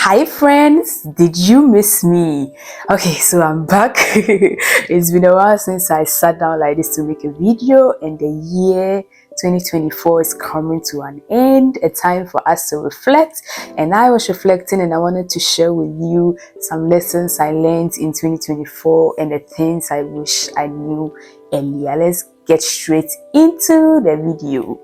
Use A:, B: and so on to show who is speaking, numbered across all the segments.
A: Hi friends, did you miss me? Okay, so I'm back. It's been a while since I sat down like this to make a video, and the year 2024 is coming to an end, a time for us to reflect. And I was reflecting and I wanted to share with you some lessons I learned in 2024 and the things I wish I knew earlier. Let's get straight into the video.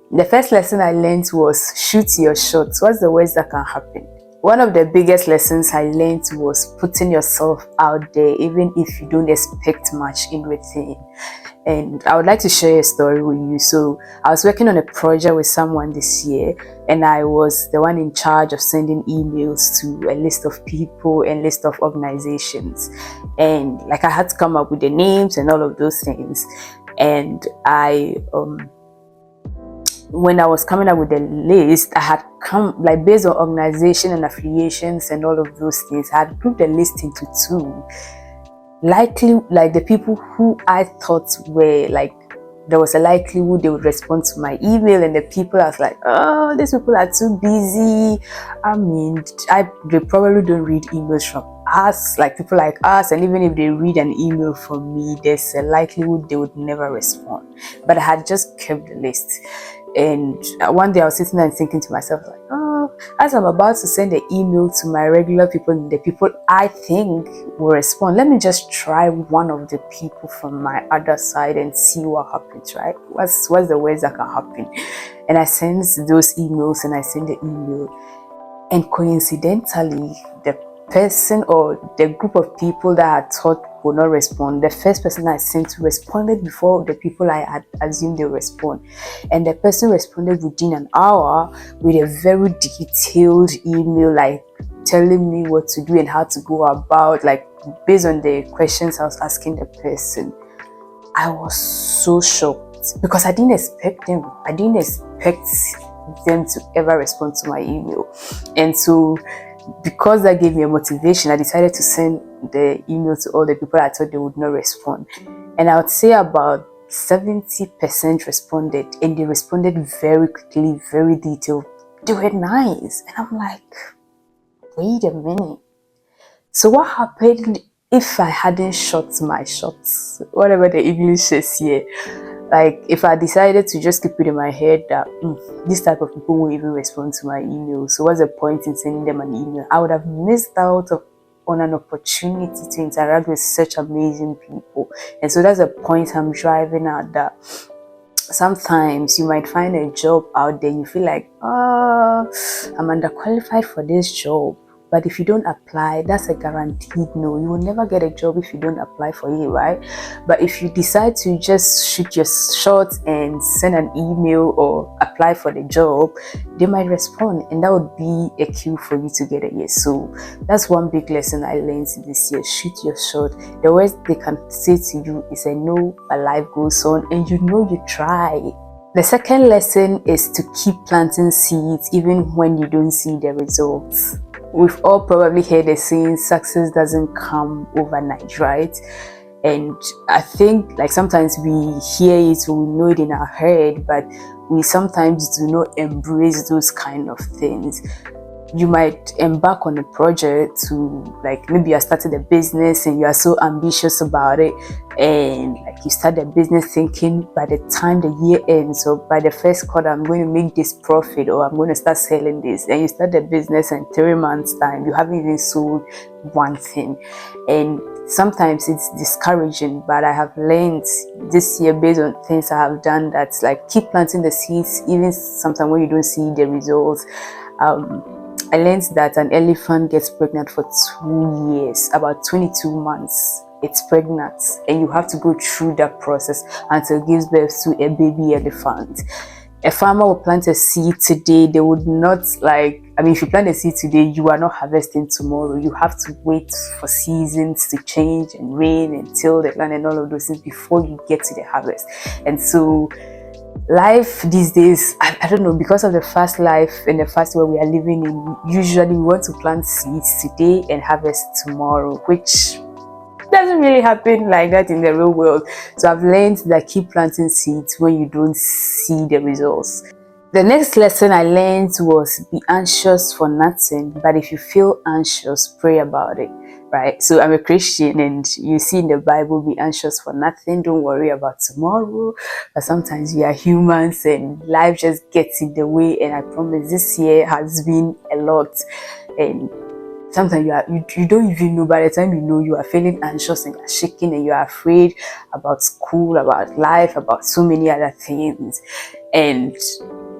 A: The first lesson I learned was shoot your shot. What's the worst that can happen? One of the biggest lessons I learned was putting yourself out there, even if you don't expect much in return. And I would like to share a story with you. So I was working on a project with someone this year, and I was the one in charge of sending emails to a list of people and list of organizations. And like I had to come up with the names and all of those things. And when I was coming up with the list, I had come like based on organization and affiliations and all of those things. I had grouped the list into two. Likely, like the people who I thought were like there was a likelihood they would respond to my email, and the people I was like, oh, these people are too busy. I mean, they probably don't read emails from us, like people like us, and even if they read an email from me, there's a likelihood they would never respond. But I had just kept the list. And one day I was sitting there and thinking to myself, like, oh, as I'm about to send an email to my regular people, the people I think will respond, let me just try one of the people from my other side and see what happens, right? What's the worst that can happen? And I send those emails and I send the email. And coincidentally, the person or the group of people that I thought would not respond, the first person I sent responded before the people I had assumed they would respond. And the person responded within an hour with a very detailed email, like telling me what to do and how to go about, like based on the questions I was asking the person. I was so shocked because I didn't expect them. I didn't expect them to ever respond to my email. And so because that gave me a motivation, I decided to send the email to all the people I thought they would not respond. And I would say about 70% responded, and they responded very quickly, very detailed. They were nice. And I'm like, wait a minute. So what happened if I hadn't shot my shots? Whatever the English is here. Like if I decided to just keep it in my head that this type of people won't even respond to my email, so what's the point in sending them an email? I would have missed out on an opportunity to interact with such amazing people. And so that's the point I'm driving at, that sometimes you might find a job out there and you feel like, I'm underqualified for this job. But if you don't apply, that's a guaranteed no. You will never get a job if you don't apply for it, right? But if you decide to just shoot your shot and send an email or apply for the job, they might respond, and that would be a cue for you to get a yes. So that's one big lesson I learned this year. Shoot your shot. The worst they can say to you is a no, but life goes on, and you know you try. The second lesson is to keep planting seeds even when you don't see the results. We've all probably heard the saying, success doesn't come overnight, right? And I think like sometimes we hear it, we know it in our head, but we sometimes do not embrace those kind of things. You might embark on a project to, like, maybe you started a business and you are so ambitious about it, and like you start the business thinking by the time the year ends or by the first quarter, I'm going to make this profit or I'm going to start selling this. And you start the business and 3 months time you haven't even sold one thing, and sometimes it's discouraging. But I have learned this year based on things I have done that's like keep planting the seeds even sometimes when you don't see the results. I learned that an elephant gets pregnant for 2 years, about 22 months. It's pregnant, and you have to go through that process until it gives birth to a baby elephant. A farmer will plant a seed today. They would not if you plant a seed today, you are not harvesting tomorrow. You have to wait for seasons to change and rain and till the land and all of those things before you get to the harvest. And so life these days, I don't know, because of the fast life and the fast world we are living in, usually we want to plant seeds today and harvest tomorrow, which doesn't really happen like that in the real world. So I've learned that keep planting seeds when you don't see the results. The next lesson I learned was be anxious for nothing, but if you feel anxious, pray about it, right? So I'm a Christian, and you see in the Bible, be anxious for nothing, don't worry about tomorrow. But sometimes we are humans and life just gets in the way, and I promise this year has been a lot. And sometimes you don't even know. By the time you know, you are feeling anxious and you're shaking and you are afraid about school, about life, about so many other things. And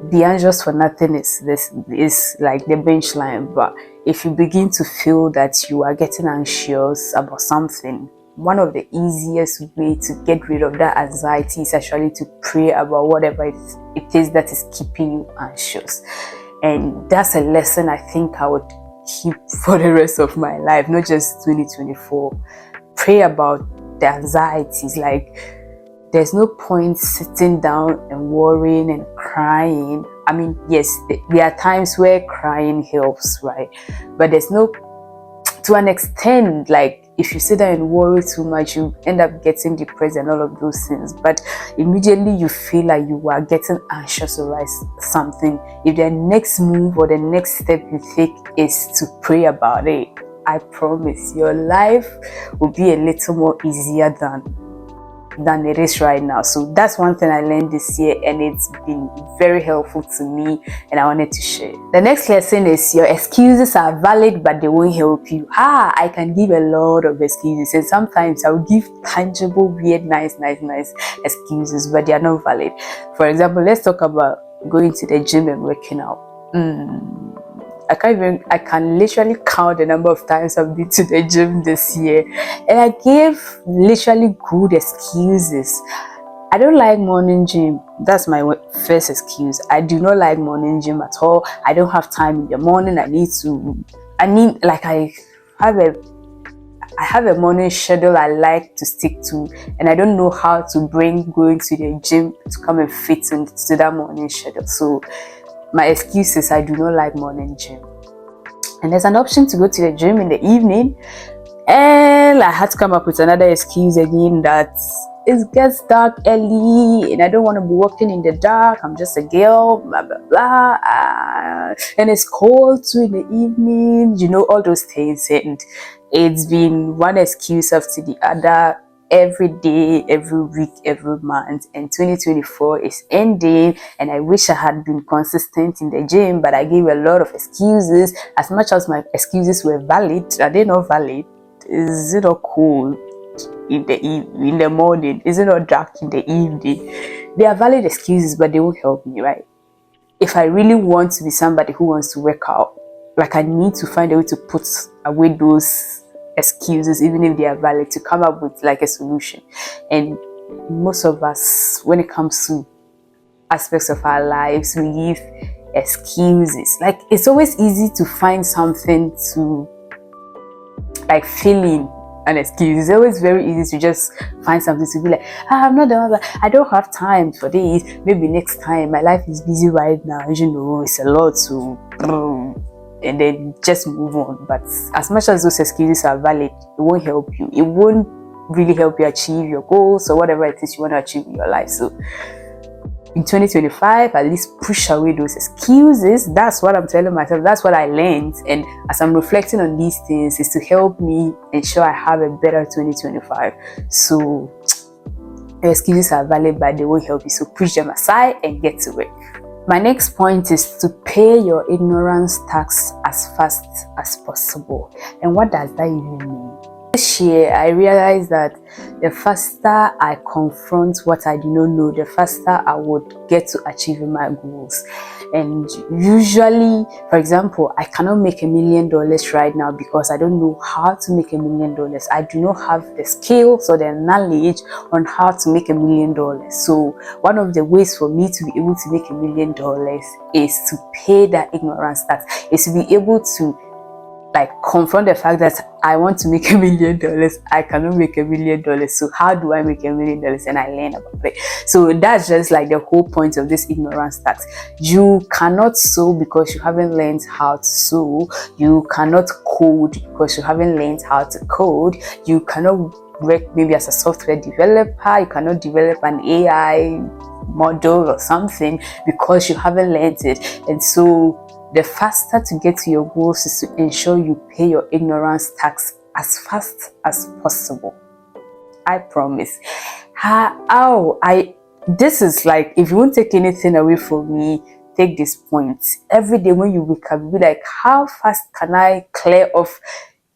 A: be anxious for nothing is like the bench line. But if you begin to feel that you are getting anxious about something, one of the easiest way to get rid of that anxiety is actually to pray about whatever it is that is keeping you anxious. And that's a lesson I think I would keep for the rest of my life, not just 2024. Pray about the anxieties. Like, there's no point sitting down and worrying and crying. I mean, yes, there are times where crying helps, right? But there's no, to an extent, like if you sit there and worry too much, you end up getting depressed and all of those things. But immediately you feel like you are getting anxious about something, if the next move or the next step you take is to pray about it, I promise your life will be a little more easier than it is right now. So that's one thing I learned this year, and it's been very helpful to me, and I wanted to share. The next lesson is your excuses are valid, but they won't help you. I can give a lot of excuses, and sometimes I'll give tangible, weird, nice excuses, but they are not valid. For example, let's talk about going to the gym and working out. I can literally count the number of times I've been to the gym this year, and I gave literally good excuses. I don't like morning gym. That's my first excuse. I do not like morning gym at all. I don't have time in the morning. I have a morning schedule I like to stick to, and I don't know how to bring going to the gym to come and fit into that morning schedule. So my excuse is I do not like morning gym. And there's an option to go to the gym in the evening, and I had to come up with another excuse again that it gets dark early and I don't want to be walking in the dark. I'm just a girl, blah blah blah, and it's cold too in the evening, all those things. And it's been one excuse after the other, every day, every week, every month, and 2024 is ending, and I wish I had been consistent in the gym, but I gave a lot of excuses. As much as my excuses were valid, are they not valid? Is it not cold in the morning? Is it not dark in the evening? They are valid excuses, but they won't help me, right? If I really want to be somebody who wants to work out, like, I need to find a way to put away those excuses, even if they are valid, to come up with like a solution. And most of us, when it comes to aspects of our lives, we give excuses. Like, it's always easy to find something to like fill in an excuse. It's always very easy to just find something to be like, I'm not the one, I don't have time for this, maybe next time, my life is busy right now, it's a lot to, and then just move on. But as much as those excuses are valid, it won't help you. It won't really help you achieve your goals or whatever it is you want to achieve in your life. So in 2025, at least push away those excuses. That's what I'm telling myself. That's what I learned. And as I'm reflecting on these things, is to help me ensure I have a better 2025. So excuses are valid, but they won't help you. So push them aside and get to work. My next point is to pay your ignorance tax as fast as possible. And what does that even mean? This year, I realized that the faster I confront what I do not know, the faster I would get to achieving my goals. And usually, for example, I cannot make $1 million right now because I don't know how to make $1 million. I do not have the skills or the knowledge on how to make $1 million. So one of the ways for me to be able to make $1 million is to pay that ignorance tax, is to be able to like confront the fact that I want to make $1 million. I cannot make $1 million. So how do I make $1 million? And I learn about it. So that's just like the whole point of this ignorance tax. You cannot sew because you haven't learned how to sew. You cannot code because you haven't learned how to code. You cannot work maybe as a software developer, you cannot develop an AI model or something because you haven't learned it. And so the faster to get to your goals is to ensure you pay your ignorance tax as fast as possible. I promise. This is like, if you won't take anything away from me, take this point. Every day when you wake up, be like, how fast can I clear off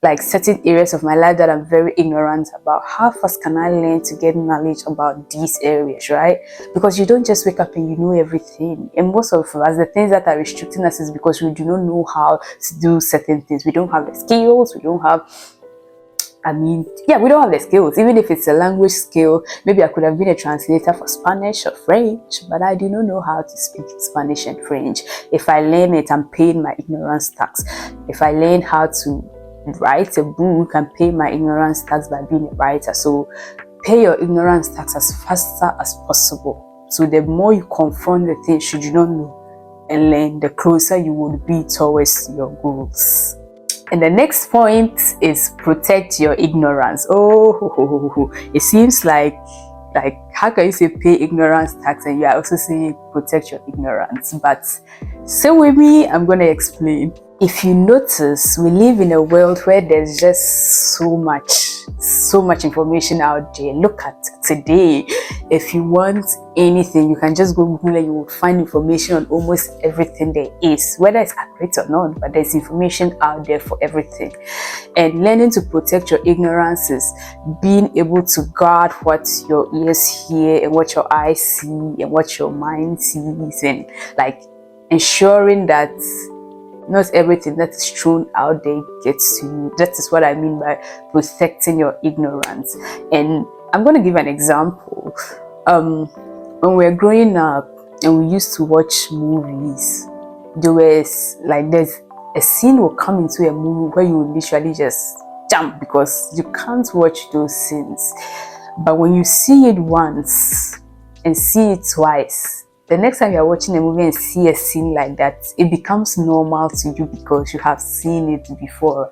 A: like certain areas of my life that I'm very ignorant about? How fast can I learn to get knowledge about these areas, right? Because you don't just wake up and you know everything. And most of us, the things that are restricting us is because we do not know how to do certain things. We don't have the skills, we don't have we don't have the skills. Even if it's a language skill, maybe I could have been a translator for Spanish or French, but I do not know how to speak Spanish and French. If I learn it, I'm paying my ignorance tax. If I learn how to write a book, I'm paying my ignorance tax by being a writer. So pay your ignorance tax as faster as possible. So the more you confront the things you do not know and learn, the closer you would be towards your goals. And the next point is protect your ignorance. It seems like how can you say pay ignorance tax and you are also saying protect your ignorance? But stay with me, I'm going to explain. If you notice, we live in a world where there's just so much information out there. Look at today. If you want anything, you can just go Google and you will find information on almost everything there is, whether it's accurate or not, but there's information out there for everything. And learning to protect your ignorance is being able to guard what your ears hear and what your eyes see and what your mind sees, and like ensuring that not everything that is thrown out there gets to you. That is what I mean by protecting your ignorance. And I'm going to give an example. When we were growing up and we used to watch movies, there's a scene will come into a movie where you will literally just jump because you can't watch those scenes. But when you see it once and see it twice, the next time you're watching a movie and see a scene like that, it becomes normal to you because you have seen it before.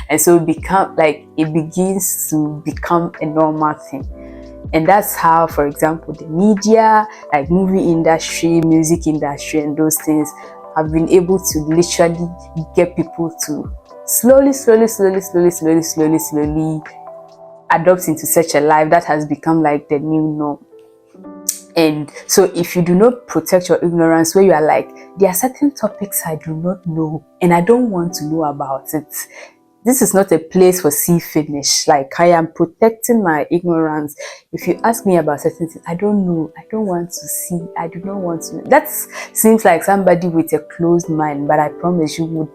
A: And so it begins to become a normal thing. And that's how, for example, the media, like movie industry, music industry, and those things have been able to literally get people to slowly adopt into such a life that has become like the new norm. And so if you do not protect your ignorance, where you are like, there are certain topics I do not know and I don't want to know about it, this is not a place for see finish. Like, I am protecting my ignorance. If you ask me about certain things, I don't know, I don't want to see, I do not want to. That seems like somebody with a closed mind, but I promise you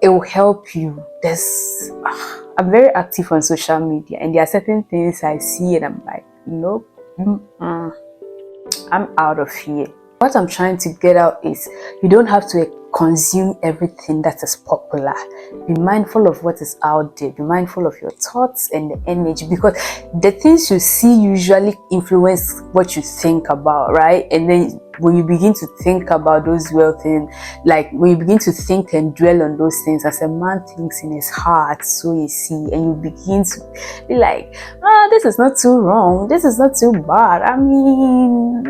A: it will help you. I'm very active on social media, and there are certain things I see and I'm like, nope, I'm out of here. What I'm trying to get out is you don't have to consume everything that is popular. Be mindful of what is out there. Be mindful of your thoughts and the energy, because the things you see usually influence what you think about, right? And then when you begin to think about those things, like when you begin to think and dwell on those things, as a man thinks in his heart, so you see, and you begin to be like, this is not too wrong, this is not too bad. I mean,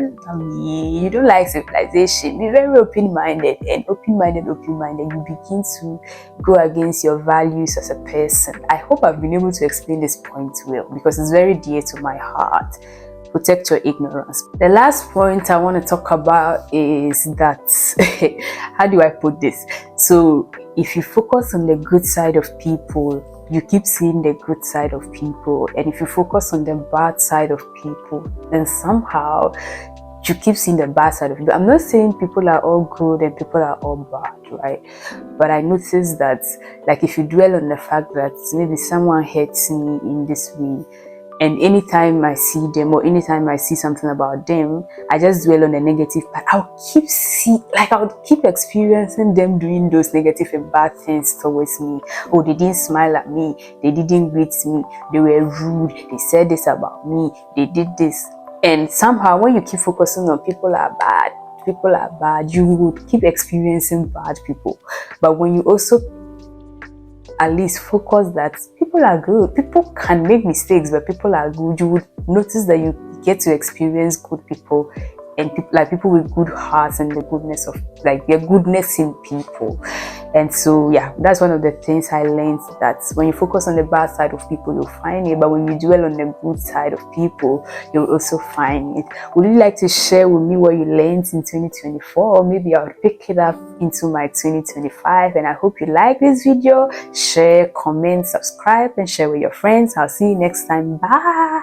A: you don't like civilization. Be very open-minded, and you begin to go against your values as a person. I hope I've been able to explain this point well, because it's very dear to my heart. Protect your ignorance. The last point I want to talk about is that how do I put this? So if you focus on the good side of people, you keep seeing the good side of people, and if you focus on the bad side of people, then somehow you keep seeing the bad side of people. I'm not saying people are all good and people are all bad, right? But I noticed that, like, if you dwell on the fact that maybe someone hurts me in this way, and anytime I see them or anytime I see something about them, I just dwell on the negative part. I'll keep experiencing them doing those negative and bad things towards me. Oh, they didn't smile at me, they didn't greet me, they were rude, they said this about me, they did this. And somehow when you keep focusing on people are bad, you would keep experiencing bad people. But when you also at least focus that people are good. People can make mistakes, but people are good. You would notice that you get to experience good people, and people with good hearts, and the goodness of their goodness in people. And so yeah, that's one of the things I learned, that when you focus on the bad side of people, you'll find it, but when you dwell on the good side of people, you'll also find it. Would you like to share with me what you learned in 2024? Or maybe I'll pick it up into my 2025. And I hope you like this video. Share, comment, subscribe, and share with your friends. I'll see you next time. Bye.